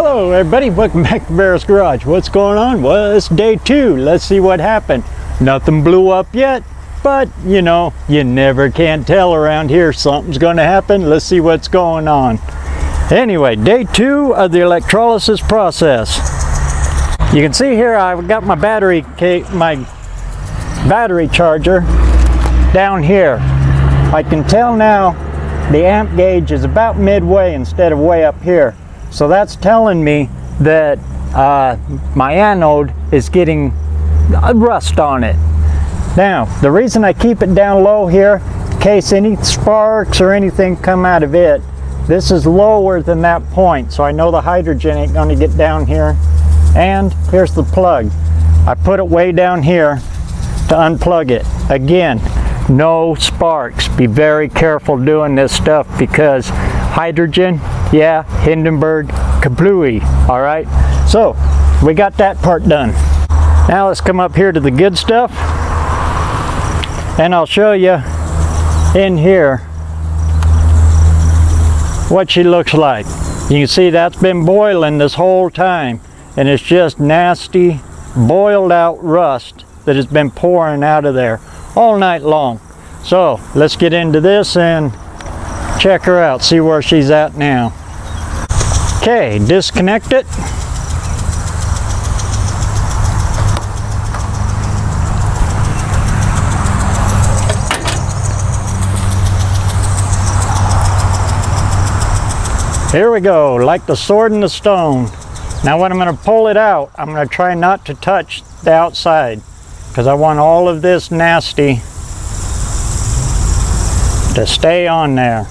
Hello everybody, welcome back to Barrett's Garage. What's going on? Well, it's day 2. Let's see what happened. Nothing blew up yet, but you know, you never can tell around here. Something's going to happen. Let's see what's going on. Anyway, day 2 of the electrolysis process. You can see here I've got my battery charger down here. I can tell now the amp gauge is about midway instead of way up here. So that's telling me that my anode is getting rust on it. Now, the reason I keep it down low here, in case any sparks or anything come out of it, this is lower than that point, so I know the hydrogen ain't going to get down here. And here's the plug. I put it way down here to unplug it. Again, no sparks. Be very careful doing this stuff because hydrogen, yeah, Hindenburg, kablooey, all right? So, we got that part done. Now let's come up here to the good stuff, and I'll show you in here what she looks like. You can see that's been boiling this whole time, and it's just nasty, boiled out rust that has been pouring out of there all night long. So, let's get into this and check her out, see where she's at now. Okay, disconnect it. Here we go, like the sword in the stone. Now when I'm going to pull it out, I'm going to try not to touch the outside because I want all of this nasty to stay on there.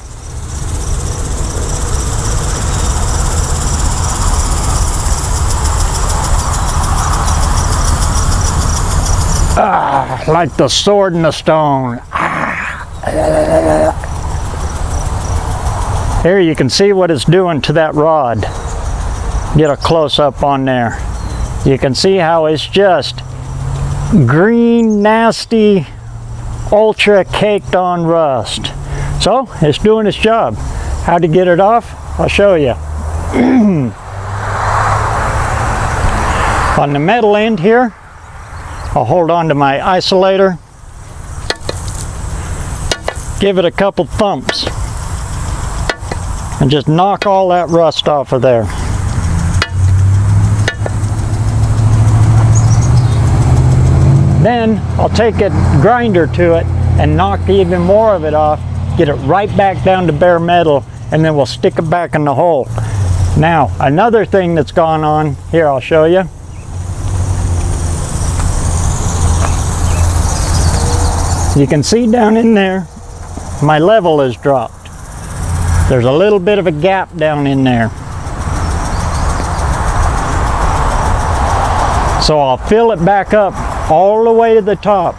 Ah, like the sword in the stone. Here you can see what it's doing to that rod. Get a close-up on there. You can see how it's just green, nasty, ultra caked on rust. So it's doing its job. How to get it off? I'll show you. On the metal end here, I'll hold on to my isolator, give it a couple thumps, and just knock all that rust off of there. Then I'll take a grinder to it and knock even more of it off, get it right back down to bare metal, and then we'll stick it back in the hole. Now, another thing that's gone on, here I'll show you. You can see down in there, my level has dropped. There's a little bit of a gap down in there. So I'll fill it back up all the way to the top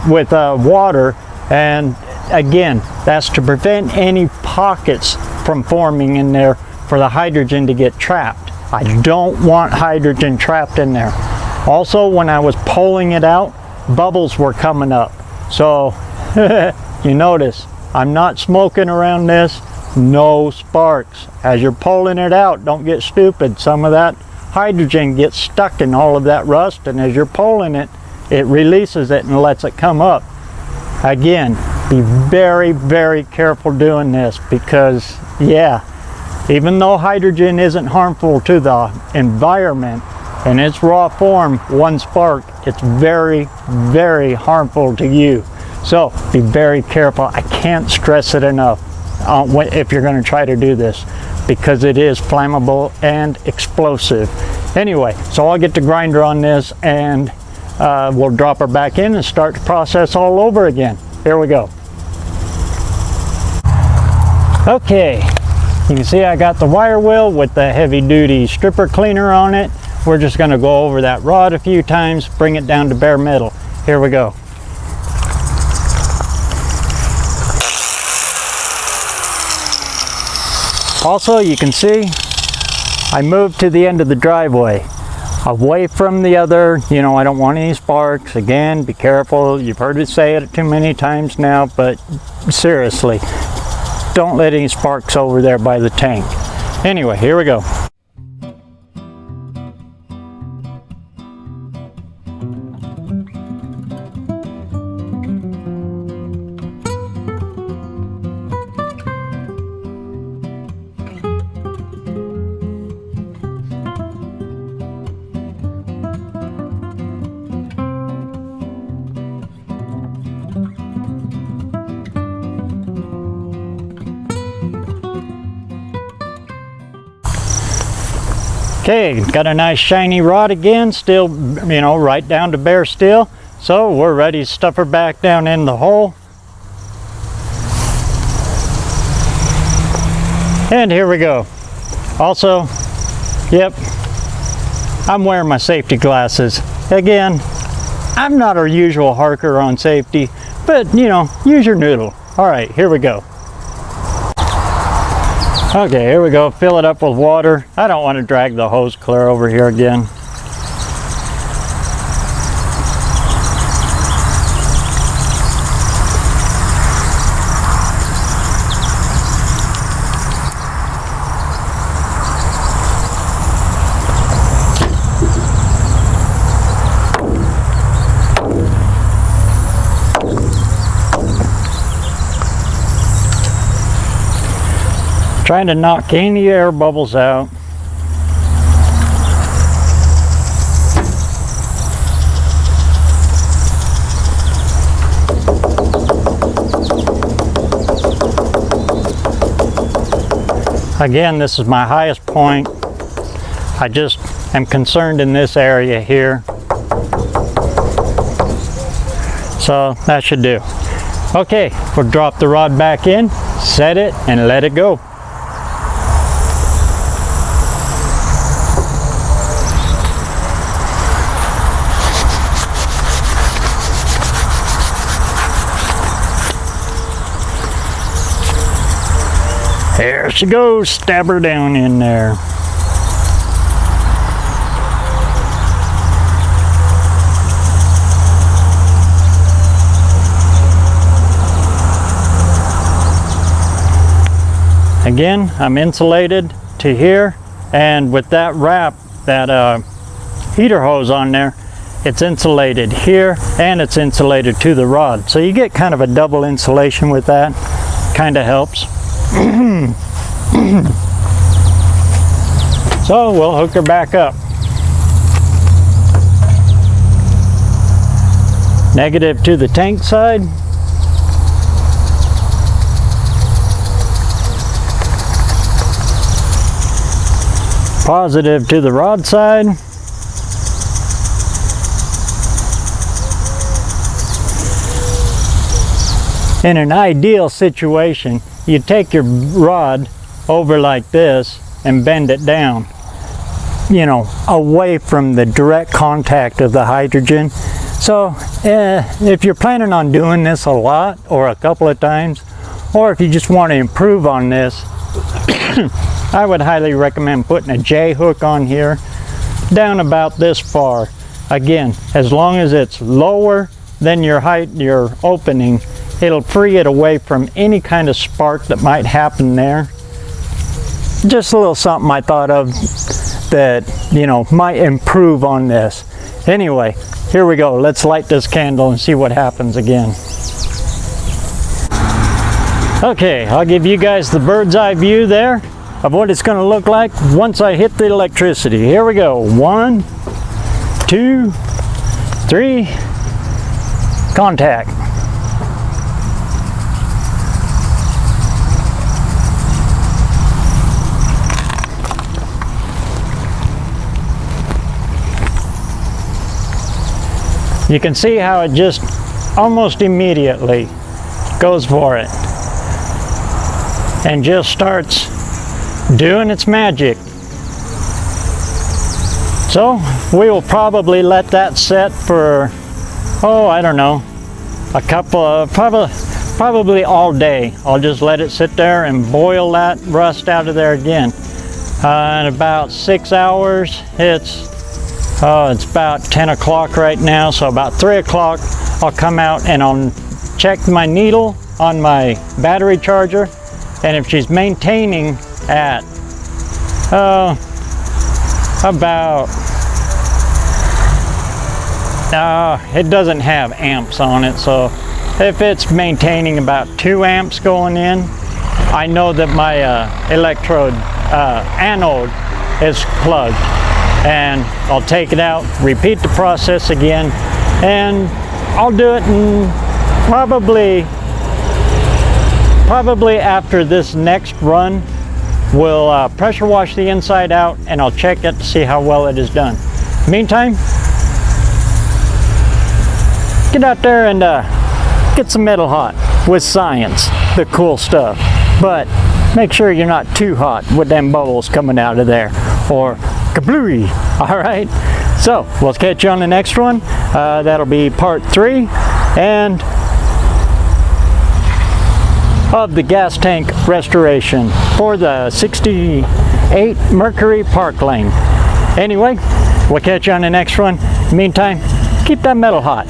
with water, and again, that's to prevent any pockets from forming in there for the hydrogen to get trapped. I don't want hydrogen trapped in there. Also, when I was pulling it out, bubbles were coming up. So, you notice, I'm not smoking around this, no sparks. As you're pulling it out, don't get stupid. Some of that hydrogen gets stuck in all of that rust, and as you're pulling it, it releases it and lets it come up. Again, be very, very careful doing this because, yeah, even though hydrogen isn't harmful to the environment, in its raw form, one spark, it's very, very harmful to you. So be very careful. I can't stress it enough if you're going to try to do this because it is flammable and explosive. Anyway, so I'll get the grinder on this and we'll drop her back in and start the process all over again. Here we go. Okay, you can see I got the wire wheel with the heavy duty stripper cleaner on it. We're just going to go over that rod a few times, bring it down to bare metal. Here we go. Also, you can see I moved to the end of the driveway, away from the other, you know, I don't want any sparks. Again, be careful. You've heard me say it too many times now, but seriously, don't let any sparks over there by the tank. Anyway, here we go. Okay, got a nice shiny rod again, still, you know, right down to bare steel. So we're ready to stuff her back down in the hole. And here we go. Also, yep, I'm wearing my safety glasses. Again, I'm not our usual harker on safety, but you know, use your noodle. All right, here we go. Okay, here we go, fill it up with water. I don't want to drag the hose clear over here again. Trying to knock any air bubbles out. Again, this is my highest point. I just am concerned in this area here. So that should do. Okay, we'll drop the rod back in, set it, and let it go. There she goes, stab her down in there. Again, I'm insulated to here, and with that wrap, that heater hose on there, it's insulated here and it's insulated to the rod. So you get kind of a double insulation with that, kind of helps. So we'll hook her back up. Negative to the tank side. Positive to the rod side. In an ideal situation, you take your rod over like this and bend it down, you know, away from the direct contact of the hydrogen. So if you're planning on doing this a lot or a couple of times, or if you just want to improve on this, I would highly recommend putting a J hook on here down about this far. Again, as long as it's lower than your height, your opening, it'll free it away from any kind of spark that might happen there. Just a little something I thought of that, you know, might improve on this. Anyway, here we go. Let's light this candle and see what happens again. Okay, I'll give you guys the bird's eye view there of what it's going to look like once I hit the electricity. Here we go. 1, 2, 3, contact. You can see how it just almost immediately goes for it and just starts doing its magic. So we will probably let that set for, oh, I don't know, a couple of, probably all day. I'll just let it sit there and boil that rust out of there again. In about 6 hours, it's about 10 o'clock right now, so about 3 o'clock I'll come out and I'll check my needle on my battery charger, and if she's maintaining at about it doesn't have amps on it, so if it's maintaining about 2 amps going in, I know that my electrode anode is plugged. And I'll take it out, repeat the process again, and I'll do it in probably after this next run, we'll pressure wash the inside out, and I'll check it to see how well it is done. Meantime, get out there and get some metal hot with science, the cool stuff. But make sure you're not too hot with them bubbles coming out of there, or kablooey. All right, so we'll catch you on the next one. That'll be part 3 and of the gas tank restoration for the 68 Mercury Park Lane. Anyway, we'll catch you on the next one. Meantime, keep that metal hot.